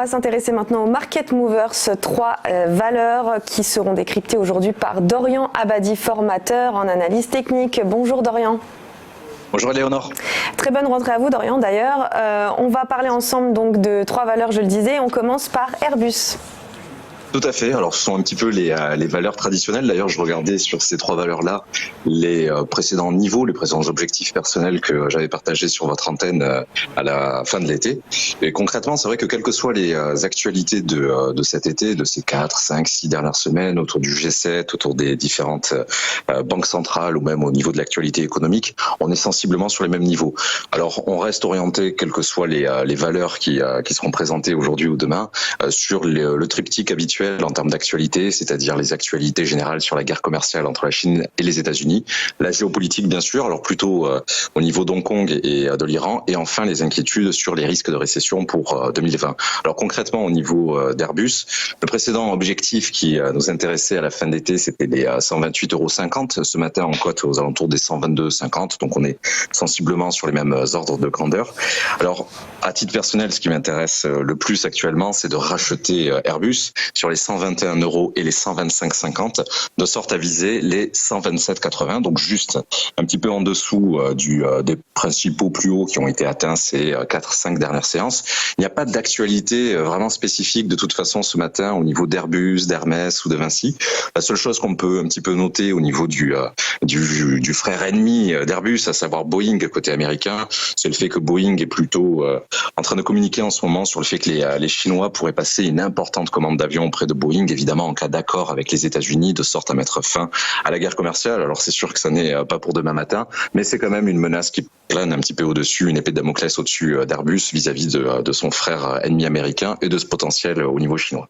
va s'intéresser maintenant aux Market Movers, 3 valeurs qui seront décryptées aujourd'hui par Dorian Abadi, formateur en analyse technique. Bonjour Dorian. Bonjour Léonore. Très bonne rentrée à vous Dorian d'ailleurs. On va parler ensemble donc de 3 valeurs, je le disais. On commence par Airbus. Tout à fait. Alors, ce sont un petit peu les valeurs traditionnelles. D'ailleurs, je regardais sur ces 3 valeurs-là les précédents niveaux, les précédents objectifs personnels que j'avais partagés sur votre antenne à la fin de l'été. Et concrètement, c'est vrai que quelles que soient les actualités de cet été, de ces 4, 5, 6 dernières semaines, autour du G7, autour des différentes banques centrales ou même au niveau de l'actualité économique, on est sensiblement sur les mêmes niveaux. Alors, on reste orienté, quelles que soient les valeurs qui seront présentées aujourd'hui ou demain, sur le triptyque habituel en termes d'actualité, c'est-à-dire les actualités générales sur la guerre commerciale entre la Chine et les États-Unis, la géopolitique bien sûr, alors plutôt au niveau d'Hong Kong et de l'Iran, et enfin les inquiétudes sur les risques de récession pour 2020. Alors concrètement au niveau d'Airbus, le précédent objectif qui nous intéressait à la fin d'été, c'était les 128,50 €. Ce matin on cote aux alentours des 122,50, donc on est sensiblement sur les mêmes ordres de grandeur. Alors à titre personnel, ce qui m'intéresse le plus actuellement, c'est de racheter Airbus sur les 121 € et les 125,50, de sorte à viser les 127,80, donc juste un petit peu en dessous des principaux plus hauts qui ont été atteints ces 4-5 dernières séances. Il n'y a pas d'actualité vraiment spécifique de toute façon ce matin au niveau d'Airbus, d'Hermès ou de Vinci. La seule chose qu'on peut un petit peu noter au niveau du frère ennemi d'Airbus, à savoir Boeing côté américain, c'est le fait que Boeing est plutôt en train de communiquer en ce moment sur le fait que les Chinois pourraient passer une importante commande d'avions auprès de Boeing, évidemment en cas d'accord avec les États-Unis, de sorte à mettre fin à la guerre commerciale. Alors c'est sûr que ça n'est pas pour demain matin, mais c'est quand même une menace qui plane un petit peu au-dessus, une épée de Damoclès au-dessus d'Airbus vis-à-vis de son frère ennemi américain et de ce potentiel au niveau chinois.